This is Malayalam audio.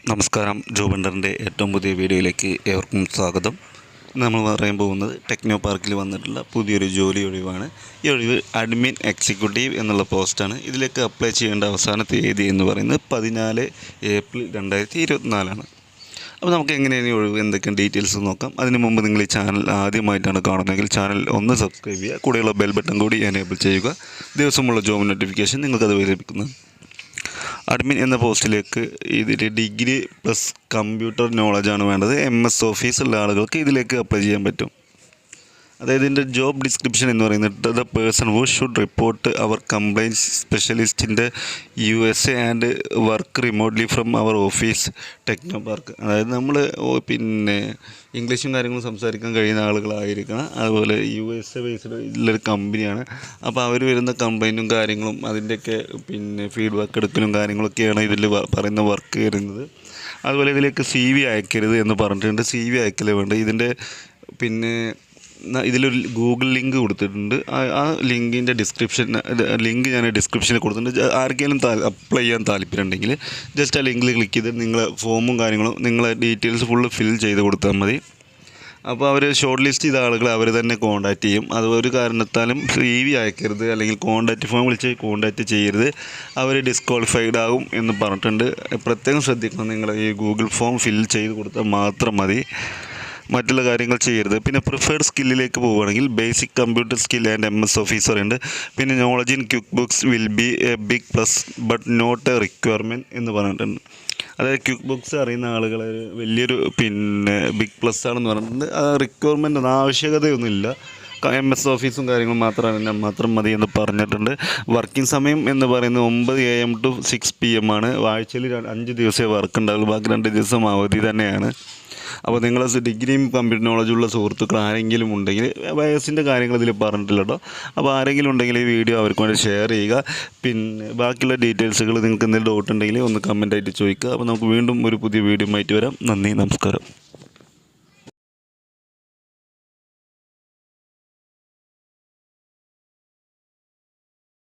നമസ്കാരം. ജോബണ്ടറിൻ്റെ ഏറ്റവും പുതിയ വീഡിയോയിലേക്ക് ഏവർക്കും സ്വാഗതം. നമ്മൾ പറയാൻ പോകുന്നത് ടെക്നോ പാർക്കിൽ വന്നിട്ടുള്ള പുതിയൊരു ജോലി ഒഴിവാണ്. ഈ ഒഴിവ് അഡ്മിൻ എക്സിക്യൂട്ടീവ് എന്നുള്ള പോസ്റ്റാണ്. ഇതിലേക്ക് അപ്ലൈ ചെയ്യേണ്ട അവസാന തീയതി എന്ന് പറയുന്നത് 14 ഏപ്രിൽ 2024 അപ്പോൾ നമുക്ക് എങ്ങനെയാണ് ഈ ഒഴിവ്, എന്തൊക്കെ ഡീറ്റെയിൽസ് നോക്കാം. അതിന് മുമ്പ് നിങ്ങൾ ഈ ചാനൽ ആദ്യമായിട്ടാണ് കാണുന്നതെങ്കിൽ ചാനൽ ഒന്ന് സബ്സ്ക്രൈബ് ചെയ്യുക, കൂടെയുള്ള ബെൽ ബട്ടൺ കൂടി എനേബിൾ ചെയ്യുക. ദിവസമുള്ള ജോബ് നോട്ടിഫിക്കേഷൻ നിങ്ങൾക്കത് ലഭിക്കുന്നത്. അഡ്മിൻ എന്ന പോസ്റ്റിലേക്ക് ഇതിൽ ഡിഗ്രി പ്ലസ് കമ്പ്യൂട്ടർ നോളജാണ് വേണ്ടത്. MS ഓഫീസ് ഉള്ള ആളുകൾക്ക് ഇതിലേക്ക് അപ്ലൈ ചെയ്യാൻ പറ്റും. അതായത് ഇതിൻ്റെ ജോബ് ഡിസ്ക്രിപ്ഷൻ എന്ന് പറയുന്നത് the person who should report our compliance സ്പെഷ്യലിസ്റ്റിൻ്റെ USA and work remotely from our office Technopark. അതായത് നമ്മൾ ഇംഗ്ലീഷും കാര്യങ്ങളും സംസാരിക്കാൻ കഴിയുന്ന ആളുകളായിരിക്കണം. അതുപോലെ USA ബേസ്ഡ് ഉള്ളൊരു കമ്പനിയാണ്. അപ്പോൾ അവർ വരുന്ന കംപ്ലൈൻറ്റും കാര്യങ്ങളും അതിൻ്റെയൊക്കെ ഫീഡ്ബാക്ക് എടുക്കലും കാര്യങ്ങളൊക്കെയാണ് ഇതിൽ പറയുന്ന വർക്ക് വരുന്നത്. അതുപോലെ ഇതിലേക്ക് CV അയക്കരുത് എന്ന് പറഞ്ഞിട്ടുണ്ട്. CV അയക്കലേ വേണ്ട. ഇതിൻ്റെ ഇതിലൊരു ഗൂഗിൾ ലിങ്ക് കൊടുത്തിട്ടുണ്ട്. ആ ലിങ്കിൻ്റെ ലിങ്ക് ഞാൻ ഡിസ്ക്രിപ്ഷനിൽ കൊടുത്തിട്ടുണ്ട്. ആർക്കെങ്കിലും അപ്ലൈ ചെയ്യാൻ താല്പര്യമുണ്ടെങ്കിൽ ജസ്റ്റ് ആ ലിങ്കിൽ ക്ലിക്ക് ചെയ്ത് നിങ്ങളെ ഫോമും കാര്യങ്ങളും നിങ്ങളെ ഡീറ്റെയിൽസ് ഫുള്ള് ഫിൽ ചെയ്ത് കൊടുത്താൽ മതി. അപ്പോൾ അവർ ഷോർട്ട് ലിസ്റ്റ് ചെയ്ത ആളുകളെ അവർ തന്നെ കോൺടാക്റ്റ് ചെയ്യും. അത് ഒരു കാരണത്താലും CV അയക്കരുത്, അല്ലെങ്കിൽ കോൺടാക്റ്റ് ഫോം വിളിച്ച് കോൺടാക്റ്റ് ചെയ്യരുത്, അവർ ഡിസ്ക്വാളിഫൈഡ് ആകും എന്ന് പറഞ്ഞിട്ടുണ്ട്. പ്രത്യേകം ശ്രദ്ധിക്കണം. നിങ്ങൾ ഈ ഗൂഗിൾ ഫോം ഫിൽ ചെയ്ത് കൊടുത്താൽ മാത്രം മതി, മറ്റുള്ള കാര്യങ്ങൾ ചെയ്യരുത്. പിന്നെ പ്രിഫേർഡ് സ്കില്ലിലേക്ക് പോവുകയാണെങ്കിൽ basic computer skill and MS officer ഉണ്ട്. പിന്നെ knowledge in QuickBooks will be a big plus but not a requirement എന്ന് പറഞ്ഞിട്ടുണ്ട്. അതായത് ക്വിക്ക് ബുക്സ് അറിയുന്ന ആളുകൾ വലിയൊരു ബിഗ് പ്ലസ് ആണെന്ന് പറഞ്ഞിട്ടുണ്ട്. റിക്വയർമെൻ്റ് ആവശ്യകതയൊന്നുമില്ല. MS ഓഫീസും കാര്യങ്ങളും മാത്രം മതി എന്ന് പറഞ്ഞിട്ടുണ്ട്. വർക്കിംഗ് സമയം എന്ന് പറയുന്നത് 9 AM to 6 PM ആണ്. ആഴ്ചയിൽ 5 ദിവസമേ വർക്ക് ഉണ്ടാവുള്ളൂ, ബാക്കി 2 ദിവസം അവധി തന്നെയാണ്. അപ്പോൾ നിങ്ങൾ ഡിഗ്രിയും കമ്പ്യൂട്ടർ നോളജുള്ള സുഹൃത്തുക്കൾ ആരെങ്കിലും ഉണ്ടെങ്കിൽ, വയസ്സിൻ്റെ കാര്യങ്ങൾ ഇതിൽ പറഞ്ഞിട്ടില്ല കേട്ടോ. അപ്പോൾ ആരെങ്കിലും ഉണ്ടെങ്കിൽ ഈ വീഡിയോ അവർക്ക് വേണ്ടി ഷെയർ ചെയ്യുക. ബാക്കിയുള്ള ഡീറ്റെയിൽസുകൾ നിങ്ങൾക്ക് എന്തെങ്കിലും ഡൗട്ട് ഉണ്ടെങ്കിൽ ഒന്ന് കമൻറ്റായിട്ട് ചോദിക്കുക. അപ്പോൾ നമുക്ക് വീണ്ടും ഒരു പുതിയ വീഡിയോ ആയിട്ട് വരാം. നന്ദി, നമസ്കാരം.